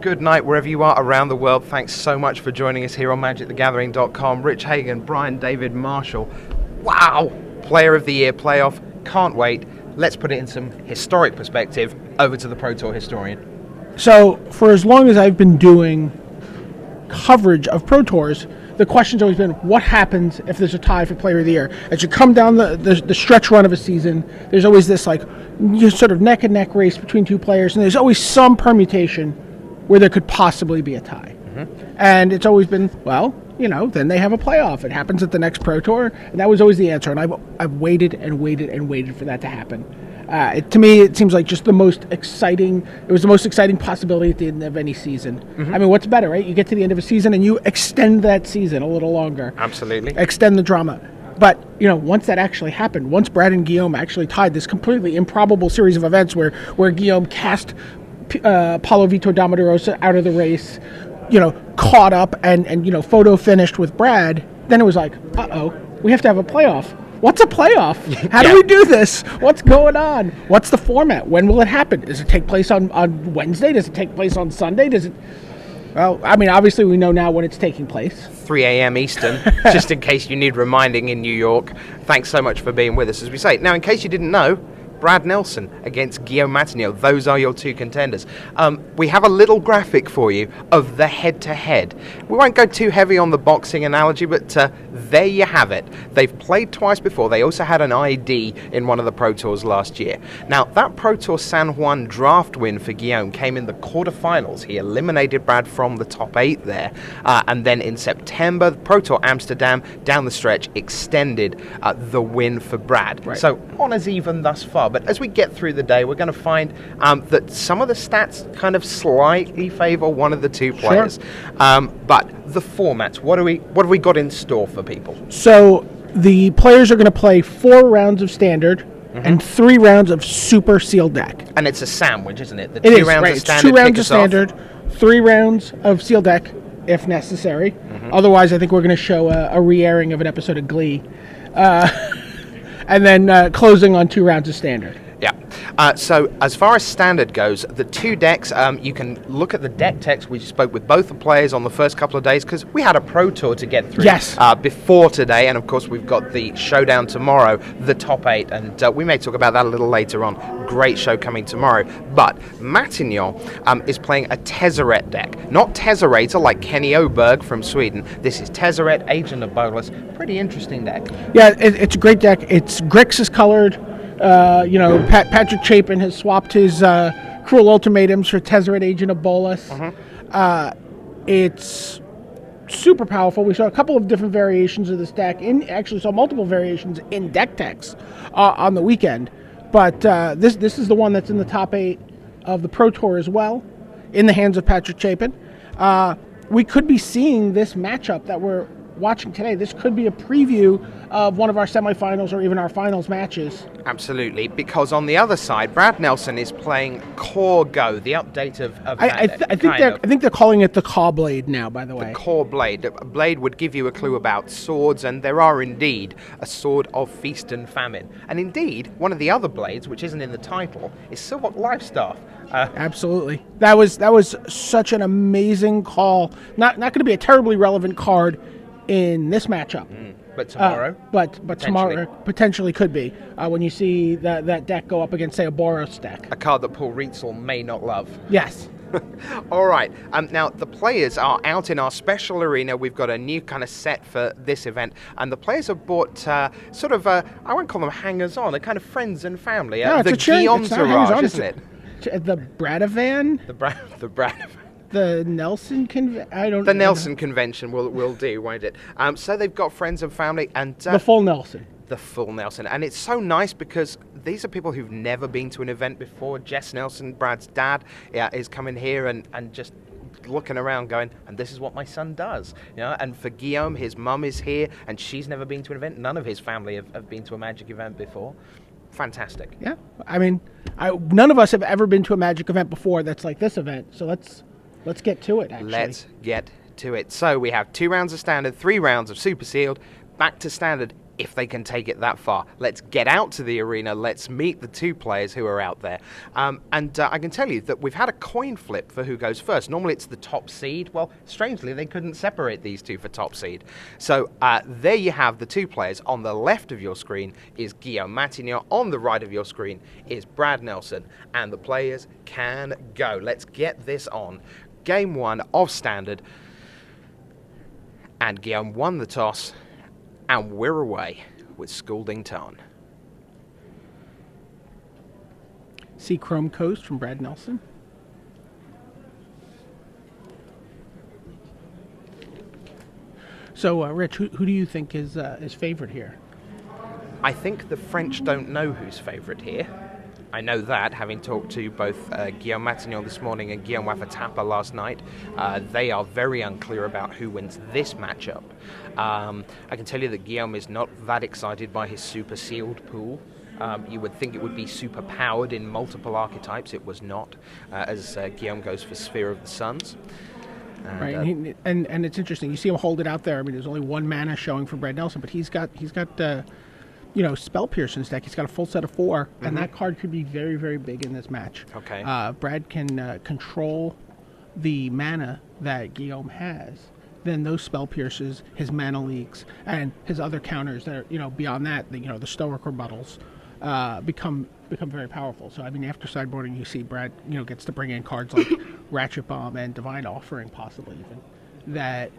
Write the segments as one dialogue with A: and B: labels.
A: good night wherever you are around the world. Thanks so much for joining us here on MagicTheGathering.com. Rich Hagan, Brian David Marshall. Wow! Player of the Year playoff. Can't wait. Let's put it in some historic perspective. Over to the Pro Tour historian.
B: So, for as long as I've been doing coverage of Pro Tours, the question's always been, what happens if there's a tie for Player of the Year? As you come down the stretch run of a season, there's always this sort of neck-and-neck race between two players, and there's always some permutation where there could possibly be a tie. Mm-hmm. And it's always been, then they have a playoff. It happens at the next Pro Tour, and that was always the answer. And I've waited and waited and waited for that to happen. To me, it seems like just the most exciting possibility at the end of any season. Mm-hmm. I mean, what's better, right? You get to the end of a season and you extend that season a little longer.
A: Absolutely.
B: Extend the drama. But, once that actually happened, once Brad and Guillaume actually tied this completely improbable series of events where Guillaume cast Paulo Vitor Damadurosa out of the race, caught up and photo finished with Brad, then it was like, we have to have a playoff. What's a playoff? How do we do this? What's going on? What's the format? When will it happen? Does it take place on Wednesday? Does it take place on Sunday? Well, I mean, obviously we know now when it's taking place.
A: 3 a.m. Eastern, just in case you need reminding in New York. Thanks so much for being with us, as we say. Now, in case you didn't know, Brad Nelson against Guillaume Matignon. Those are your two contenders. We have a little graphic for you of the head-to-head. We won't go too heavy on the boxing analogy, but there you have it. They've played twice before. They also had an ID in one of the Pro Tours last year. Now, that Pro Tour San Juan draft win for Guillaume came in the quarterfinals. He eliminated Brad from the top 8 there. And then in September, the Pro Tour Amsterdam, down the stretch, extended the win for Brad.
B: Right.
A: So, honours even thus far. But as we get through the day, we're going to find that some of the stats kind of slightly favour one of the two players. Sure. But the formats, what have we got in store for people?
B: So the players are going to play 4 rounds of standard and 3 rounds of super sealed deck.
A: And it's a sandwich, isn't it?
B: It is, right. It's 2 rounds of standard, 3 rounds of sealed deck, if necessary. Mm-hmm. Otherwise, I think we're going to show a re-airing of an episode of Glee. And then closing on 2 rounds of standard.
A: Yeah. So as far as standard goes, the 2 decks, you can look at the deck text. We spoke with both the players on the first couple of days because we had a Pro Tour to get through before today. And, of course, we've got the Showdown tomorrow, the top 8. And we may talk about that a little later on. Great show coming tomorrow. But Matignon is playing a Tezzeret deck. Not Tezzerator like Kenny Oberg from Sweden. This is Tezzeret, Agent of Bolus. Pretty interesting deck.
B: Yeah, it's a great deck. It's Grixis colored. Patrick Chapin has swapped his Cruel Ultimatums for Tezzeret, Agent of Bolus. It's super powerful. We saw a couple of different variations of this deck. Actually saw multiple variations in deck techs on the weekend. But this is the one that's in the top 8 of the Pro Tour as well, in the hands of Patrick Chapin. We could be seeing this matchup that we're watching today. This could be a preview of one of our semifinals or even our finals matches.
A: Absolutely, because on the other side, Brad Nelson is playing Core Go, the update of
B: I think they're calling it the Core Blade now, by the way.
A: The Core Blade. A blade would give you a clue about swords, and there are indeed a sword of feast and famine. And indeed, one of the other blades, which isn't in the title, is Silvok Lifestaff.
B: Absolutely. That was such an amazing call. Not going to be a terribly relevant card in this matchup.
A: But tomorrow?
B: But tomorrow potentially could be when you see that deck go up against, say, a Boros deck.
A: A card that Paul Rietzel may not love.
B: Yes.
A: All right. Now, the players are out in our special arena. We've got a new kind of set for this event. And the players have bought I won't call them hangers-on, a kind of friends and family. The Guillaume Entourage, isn't it?
B: The Bradavan?
A: The Bradavan.
B: The Nelson
A: Nelson convention will do, won't it? So they've got friends and family and
B: the full Nelson.
A: The full Nelson, and it's so nice because these are people who've never been to an event before. Jess Nelson, Brad's dad, is coming here and just looking around, going, and this is what my son does, And for Guillaume, his mum is here, and she's never been to an event. None of his family have been to a Magic event before. Fantastic.
B: Yeah, I mean, none of us have ever been to a Magic event before that's like this event. So let's get to it, actually.
A: Let's get to it. So we have 2 rounds of standard, 3 rounds of super sealed, back to standard if they can take it that far. Let's get out to the arena. Let's meet the two players who are out there. And I can tell you that we've had a coin flip for who goes first. Normally it's the top seed. Well, strangely, they couldn't separate these two for top seed. So there you have the two players. On the left of your screen is Guillaume Matignon. On the right of your screen is Brad Nelson. And the players can go. Let's get this on. Game 1 of Standard. And Guillaume won the toss. And we're away with Scalding Tarn.
B: See Chrome Coast from Brad Nelson. So, Rich, who do you think is favorite here?
A: I think the French don't know who's favourite here. I know that, having talked to both Guillaume Matignon this morning and Guillaume Wafatapa last night. They are very unclear about who wins this matchup. I can tell you that Guillaume is not that excited by his super sealed pool. You would think it would be super powered in multiple archetypes. It was not, as Guillaume goes for Sphere of the Suns.
B: Right, and it's interesting. You see him hold it out there. I mean, there's only one mana showing for Brad Nelson, but he's got Spell Pierce in his deck. He's got a full set of 4, and that card could be very, very big in this match.
A: Okay.
B: Brad can control the mana that Guillaume has. Then those Spell Pierces, his mana leaks, and his other counters that are, beyond that, the Stoic rebuttals, become very powerful. So, I mean, after sideboarding, you see Brad, gets to bring in cards like Ratchet Bomb and Divine Offering, possibly even, that,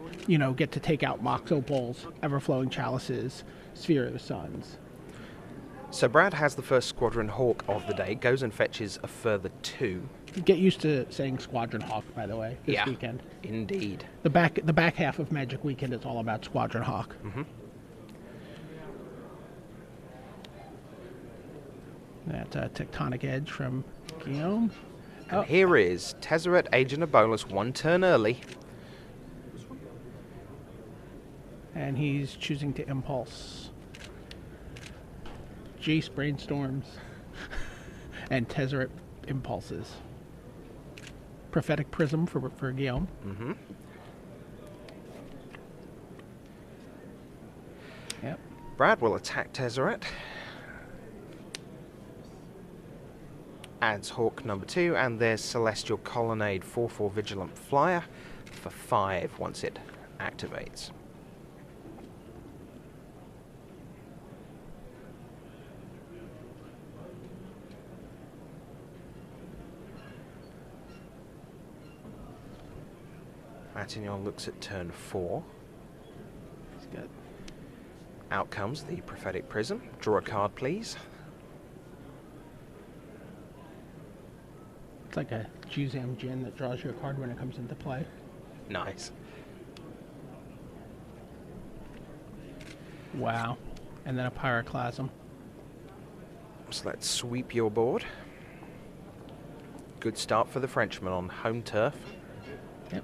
B: get to take out Mox Opals, Everflowing Chalices, Sphere of the Suns.
A: So Brad has the first Squadron Hawk of the day, goes and fetches a further 2.
B: Get used to saying Squadron Hawk, by the way, this weekend.
A: Indeed.
B: The back half of Magic Weekend is all about Squadron Hawk. That's a Tectonic Edge from Guillaume.
A: And here is Tezzeret, Agent of Bolus, 1 turn early.
B: And he's choosing to Impulse. Jace Brainstorms. And Tezzeret Impulses. Prophetic Prism for Guillaume. Yep.
A: Brad will attack Tezzeret. Adds Hawk number 2, and there's Celestial Colonnade 4/4 Vigilant Flyer for 5 once it activates. Matignon looks at turn 4.
B: He's got.
A: Out comes the Prophetic Prism. Draw a card, please.
B: It's like a Juzam Djinn that draws you a card when it comes into play.
A: Nice.
B: Wow. And then a Pyroclasm.
A: So let's sweep your board. Good start for the Frenchman on home turf.
B: Yep.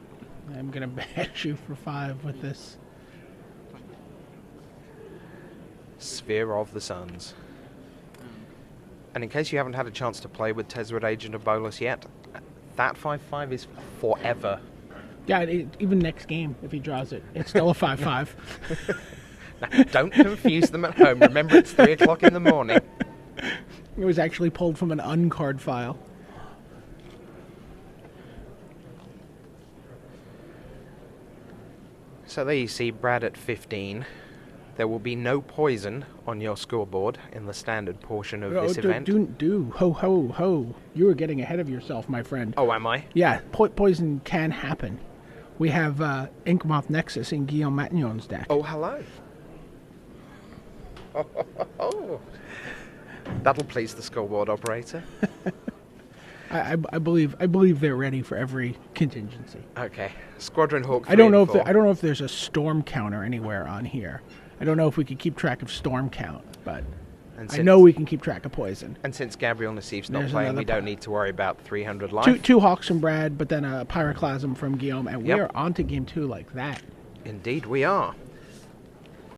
B: I'm going to bash you for 5 with this.
A: Sphere of the Suns. And in case you haven't had a chance to play with Tezzeret, Agent of Bolus yet, that 5/5 is forever.
B: Yeah, even next game, if he draws it, it's still a 5/5.
A: Now, don't confuse them at home. Remember, it's 3 o'clock in the morning.
B: It was actually pulled from an uncard file.
A: So there you see Brad at 15. There will be no poison on your scoreboard in the standard portion of this event.
B: Ho, ho, ho. You were getting ahead of yourself, my friend.
A: Oh, am I?
B: Yeah, poison can happen. We have Inkmoth Nexus in Guillaume Matignon's deck.
A: Oh, hello. Oh. That'll please the scoreboard operator.
B: I believe they're ready for every contingency.
A: Okay, Squadron Hawk.
B: I don't know if there's a storm counter anywhere on here. I don't know if we can keep track of storm count, but I know we can keep track of poison.
A: And since Gabriel Nassif's not playing, we don't need to worry about 300 life.
B: Two Hawks from Brad, but then a Pyroclasm from Guillaume, and we are on to game 2 like that.
A: Indeed we are.